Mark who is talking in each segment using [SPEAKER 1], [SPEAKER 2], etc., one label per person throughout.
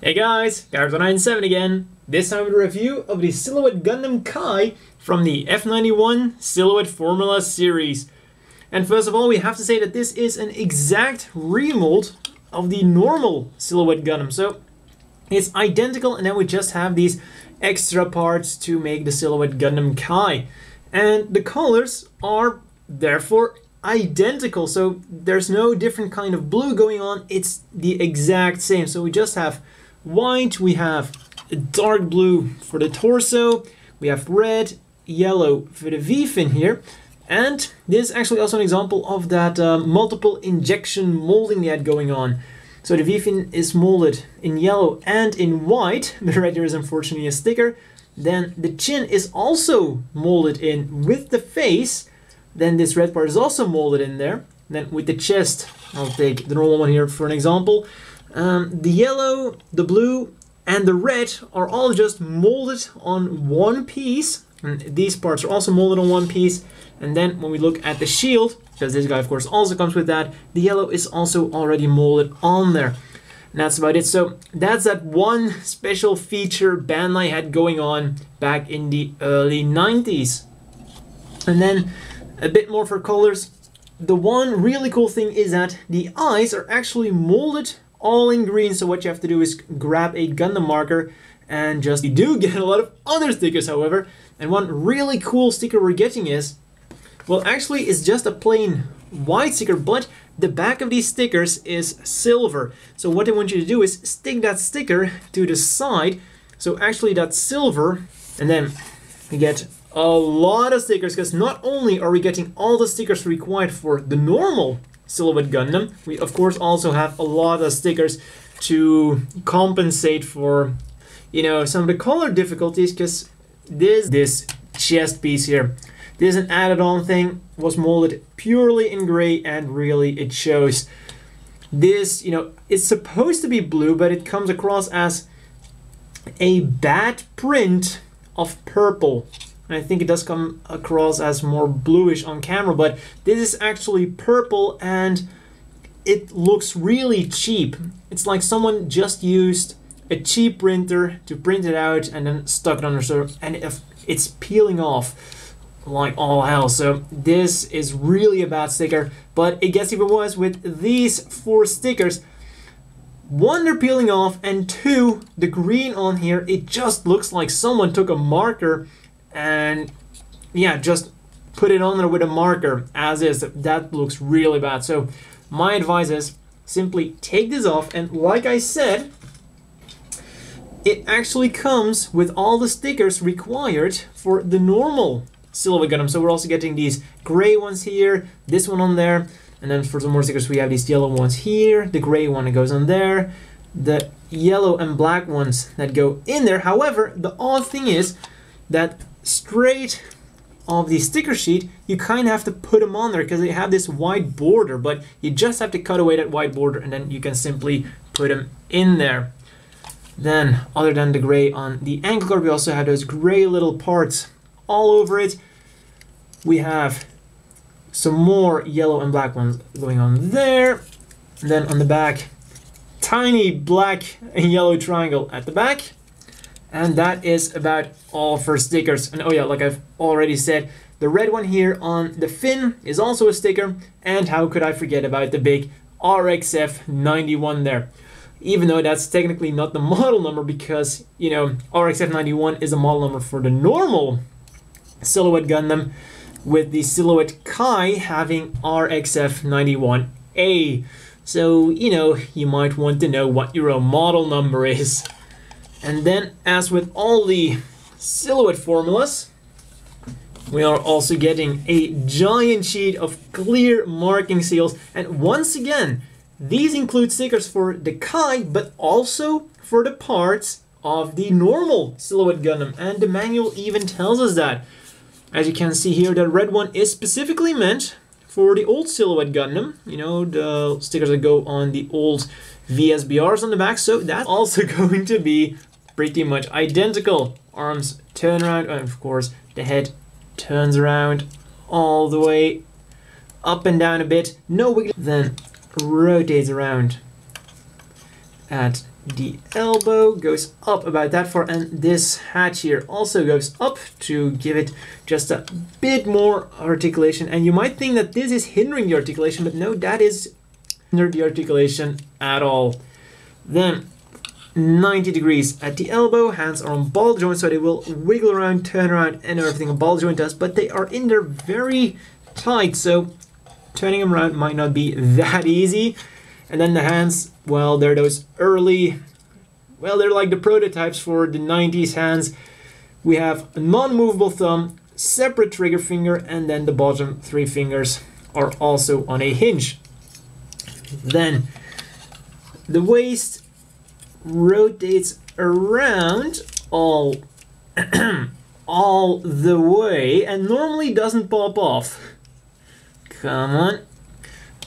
[SPEAKER 1] Hey guys, Garrett97 again. This time with a review of the Silhouette Gundam Kai from the F91 Silhouette Formula series. And first of all, we have to say that this is an exact remold of the normal Silhouette Gundam. So it's identical, and then we just have these extra parts to make the Silhouette Gundam Kai. And the colors are therefore identical, so there's no different kind of blue going on. It's the exact same. So we just have white, we have a dark blue for the torso, we have red, yellow for the V-fin here, and this is actually also an example of that multiple injection molding they had going on. So the V-fin is molded in yellow and in white. The red here is unfortunately a sticker. Then the chin is also molded in with the face. Then this red part is also molded in there. Then with the chest, I'll take the normal one here for an example. The yellow, the blue, and the red are all just molded on one piece. And these parts are also molded on one piece. And then when we look at the shield, because this guy of course also comes with that, the yellow is also already molded on there. And that's about it. So that's that one special feature Bandai had going on back in the early 90s. And then a bit more for colors. The one really cool thing is that the eyes are actually molded all in green. So what you have to do is grab a Gundam marker and just... You do get a lot of other stickers, however. And one really cool sticker we're getting is... Well, actually, it's just a plain white sticker, but the back of these stickers is silver. So what I want you to do is stick that sticker to the side. So actually that's silver, and then we get a lot of stickers, because not only are we getting all the stickers required for the normal Silhouette Gundam, we of course also have a lot of stickers to compensate for, you know, some of the color difficulties, because this chest piece here, this is an added-on thing, was molded purely in gray, and really it shows. This, you know, it's supposed to be blue, but it comes across as a bad print of purple. And I think it does come across as more bluish on camera, but this is actually purple, and it looks really cheap. It's like someone just used a cheap printer to print it out and then stuck it on their server, and it's peeling off like all hell. So this is really a bad sticker, but it gets even worse with these 4 stickers. 1, they're peeling off, and 2, the green on here, it just looks like someone took a marker and yeah, just put it on there with a marker as is. That looks really bad. So my advice is simply take this off, and like I said, it actually comes with all the stickers required for the normal Silhouette Gundam. So we're also getting these gray ones here, this one on there, and then for some more stickers we have these yellow ones here, the gray one that goes on there, the yellow and black ones that go in there. However, the odd thing is that straight of the sticker sheet, you kind of have to put them on there because they have this white border, but you just have to cut away that white border and then you can simply put them in there. Then, other than the gray on the ankle guard, we also have those gray little parts all over it. We have some more yellow and black ones going on there. And then on the back, tiny black and yellow triangle at the back. And that is about all for stickers. And oh yeah, like I've already said, the red one here on the fin is also a sticker. And how could I forget about the big RXF91 there? Even though that's technically not the model number, because, you know, RXF91 is a model number for the normal Silhouette Gundam, with the Silhouette Kai having RXF91A. So, you know, you might want to know what your own model number is. And then, as with all the Silhouette formulas, we are also getting a giant sheet of clear marking seals. And once again, these include stickers for the Kai, but also for the parts of the normal Silhouette Gundam. And the manual even tells us that. As you can see here, the red one is specifically meant for the old Silhouette Gundam. You know, the stickers that go on the old VSBRs on the back. So that's also going to be pretty much identical. Arms turn around, and of course the head turns around all the way up and down a bit. No wiggle. Then rotates around at The elbow goes up about that far, and this hatch here also goes up to give it just a bit more articulation. And you might think that this is hindering the articulation, but no, that is hindering the articulation at all. Then 90 degrees at the elbow, hands are on ball joints, so they will wiggle around, turn around, and everything a ball joint does, but they are in there very tight, so turning them around might not be that easy. And then the hands, well, they're those early, well, they're like the prototypes for the 90s hands. We have a non-movable thumb, separate trigger finger, and then the bottom 3 fingers are also on a hinge. Then the waist rotates around all the way and normally doesn't pop off. Come on.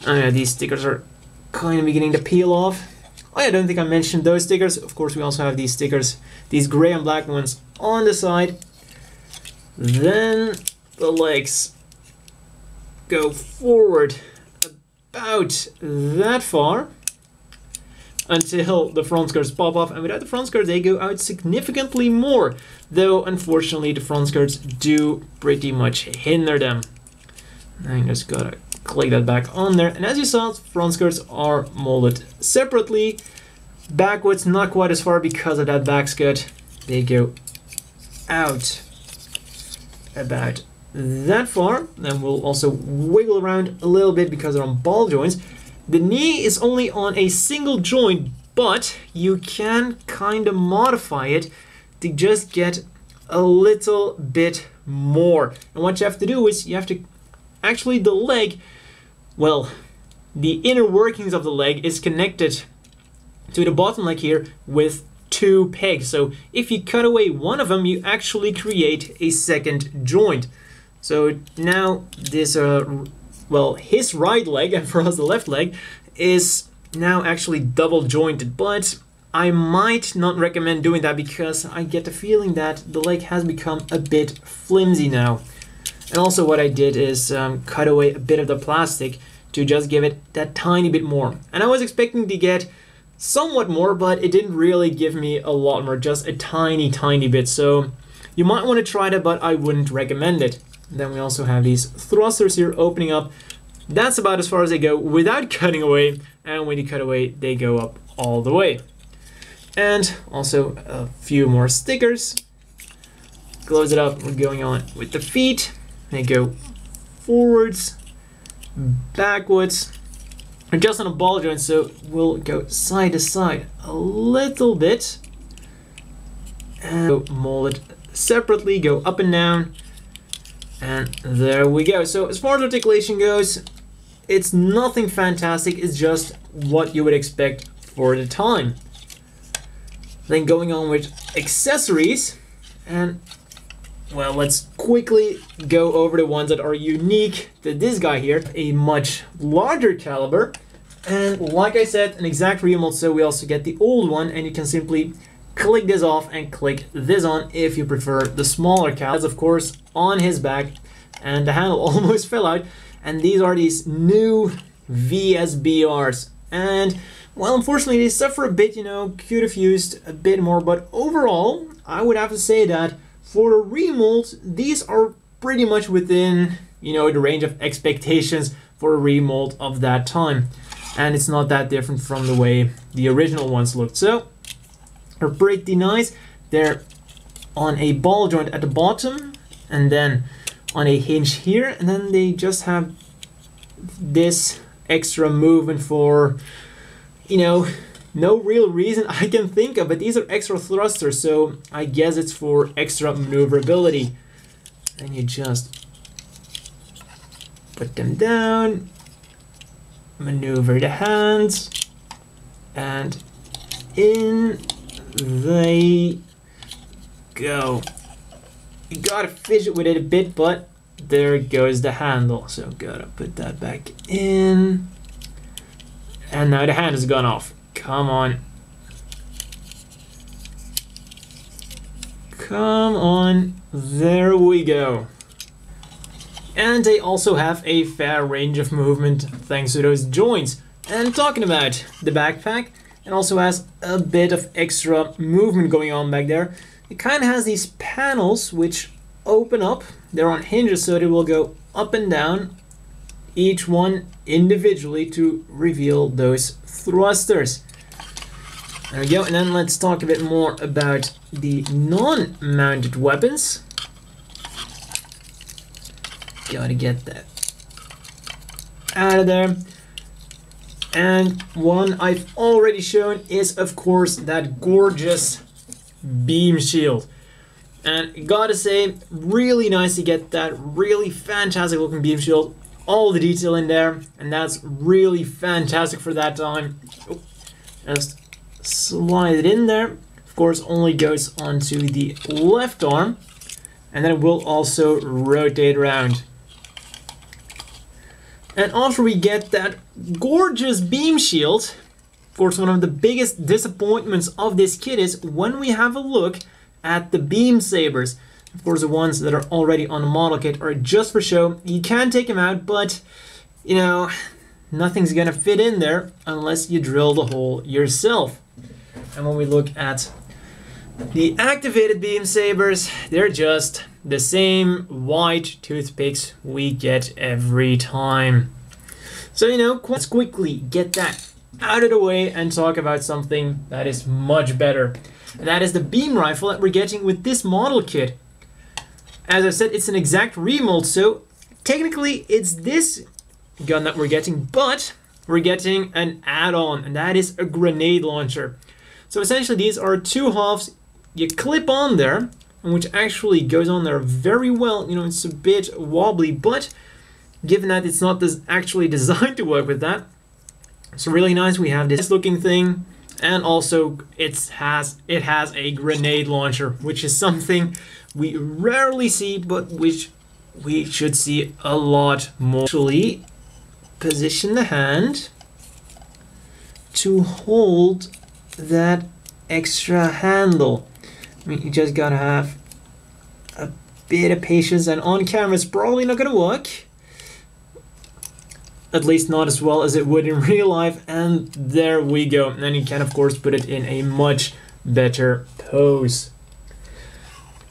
[SPEAKER 1] Oh yeah, these stickers are kind of beginning to peel off. Oh yeah, I don't think I mentioned those stickers. Of course, we also have these stickers, these gray and black ones on the side. Then the legs go forward about that far until the front skirts pop off, and without the front skirts they go out significantly more, though unfortunately the front skirts do pretty much hinder them. I just gotta click that back on there, and as you saw, front skirts are molded separately. Backwards not quite as far because of that back skirt. They go out about that far, and we'll also wiggle around a little bit because they're on ball joints. The knee is only on a single joint, but you can kind of modify it to just get a little bit more. And what you have to do is you have to actually, the leg, well, the inner workings of the leg is connected to the bottom leg here with 2 pegs. So if you cut away one of them, you actually create a second joint. So now this, well, his right leg, and for us the left leg, is now actually double jointed. But I might not recommend doing that because I get the feeling that the leg has become a bit flimsy now. And also what I did is cut away a bit of the plastic to just give it that tiny bit more. And I was expecting to get somewhat more, but it didn't really give me a lot more, just a tiny bit. So you might want to try that, but I wouldn't recommend it. Then we also have these thrusters here opening up. That's about as far as they go without cutting away, and when you cut away, they go up all the way. And also a few more stickers. Close it up, we're going on with the feet. They go forwards, backwards, and just on a ball joint, so we'll go side to side a little bit. And mold it separately, go up and down. And there we go. So as far as articulation goes, it's nothing fantastic. It's just what you would expect for the time. Then going on with accessories, and well, let's quickly go over the ones that are unique to this guy here. A much larger caliber, and like I said, an exact remold, so we also get the old one, and you can simply click this off and click this on if you prefer the smaller caliber. Of course, on his back, and the handle almost fell out, and these are these new VSBRs, and well, unfortunately they suffer a bit, you know, could have used a bit more, but overall I would have to say that for a remold, these are pretty much within, you know, the range of expectations for a remold of that time, and it's not that different from the way the original ones looked. So they're pretty nice. They're on a ball joint at the bottom, and then on a hinge here, and then they just have this extra movement for, you know, no real reason I can think of, but these are extra thrusters, so I guess it's for extra maneuverability. And you just put them down, maneuver the hands, and in they go. You gotta fidget with it a bit, but there goes the handle, so gotta put that back in. And now the hand has gone off. Come on. Come on. There we go. And they also have a fair range of movement thanks to those joints. And talking about the backpack, and also has a bit of extra movement going on back there. It kind of has these panels which open up. They're on hinges, so they will go up and down, each one individually, to reveal those thrusters. There we go, and then let's talk a bit more about the non-mounted weapons. Gotta get that out of there. And one I've already shown is, of course, that gorgeous beam shield. And gotta say, really nice to get that really fantastic looking beam shield. All the detail in there, and that's really fantastic for that time. Oh, just slide it in there. Of course, only goes onto the left arm, and then it will also rotate around. And after we get that gorgeous beam shield, of course, one of the biggest disappointments of this kit is when we have a look at the beam sabers. Of course, the ones that are already on the model kit are just for show. You can take them out, but, you know, nothing's gonna fit in there unless you drill the hole yourself. And when we look at the activated beam sabers, they're just the same white toothpicks we get every time. So, you know, let's quickly get that out of the way and talk about something that is much better. And that is the beam rifle that we're getting with this model kit. As I said, it's an exact remold, so technically it's this gun that we're getting, but we're getting an add-on, and that is a grenade launcher. So essentially these are two halves you clip on there, and which actually goes on there very well. You know, it's a bit wobbly, but given that it's not actually designed to work with that, it's really nice. We have this looking thing, and also it has a grenade launcher, which is something we rarely see, but which we should see a lot more. Actually, position the hand to hold that extra handle. I mean, you just gotta have a bit of patience, and on camera it's probably not gonna work. At least not as well as it would in real life, and there we go. And then you can, of course, put it in a much better pose.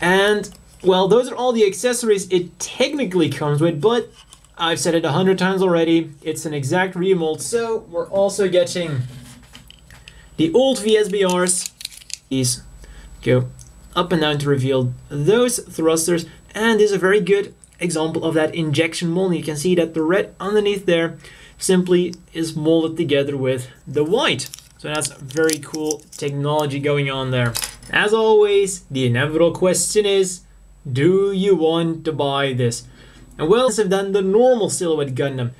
[SPEAKER 1] And, well, those are all the accessories it technically comes with, but I've said it 100 times already, it's an exact remold, so we're also getting the old VSBRs. These go up and down to reveal those thrusters, and there's a very good example of that injection molding. You can see that the red underneath there simply is molded together with the white. So that's very cool technology going on there. As always, the inevitable question is, do you want to buy this? And well, have done the normal Silhouette Gundam.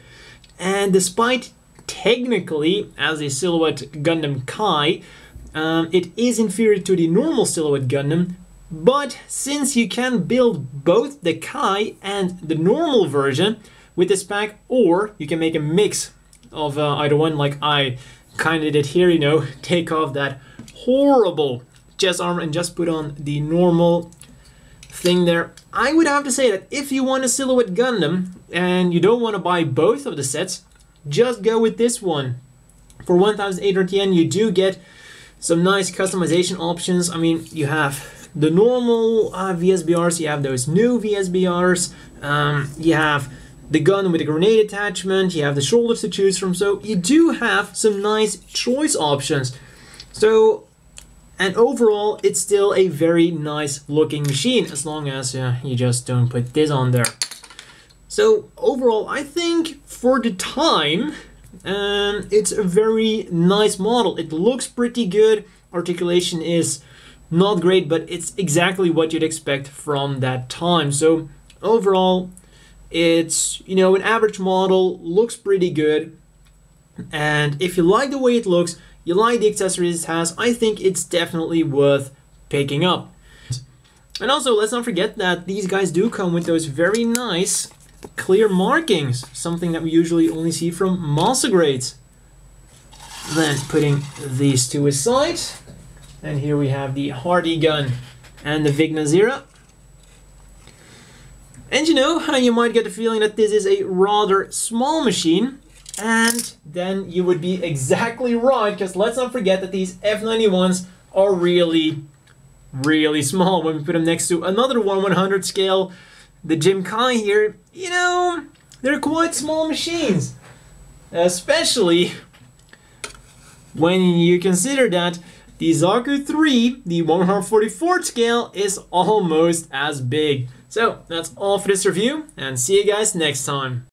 [SPEAKER 1] And despite technically, as a Silhouette Gundam Kai, it is inferior to the normal Silhouette Gundam, but since you can build both the Kai and the normal version with this pack, or you can make a mix of either one, like I kind of did here, you know, take off that horrible chest armor and just put on the normal thing there. I would have to say that if you want a Silhouette Gundam and you don't want to buy both of the sets, just go with this one. For 1,800 yen, you do get some nice customization options. I mean, you have the normal VSBRs, you have those new VSBRs, you have the gun with the grenade attachment, you have the shoulders to choose from, so you do have some nice choice options. So, and overall, it's still a very nice looking machine, as long as you just don't put this on there. So overall, I think for the time, it's a very nice model. It looks pretty good, articulation is not great, but it's exactly what you'd expect from that time. So overall, it's, you know, an average model, looks pretty good. And if you like the way it looks, you like the accessories it has, I think it's definitely worth picking up. And also, let's not forget that these guys do come with those very nice clear markings, something that we usually only see from master grades. Then putting these two aside, and here we have the Hardy gun and the Vigna Zera. And you know, you might get the feeling that this is a rather small machine, And then you would be exactly right, because let's not forget that these F91s are really, really small when we put them next to another 1/100 scale. The Jim-Kai here, you know, they're quite small machines. Especially when you consider that the Zaku 3, the 144th scale, is almost as big. So that's all for this review, and see you guys next time.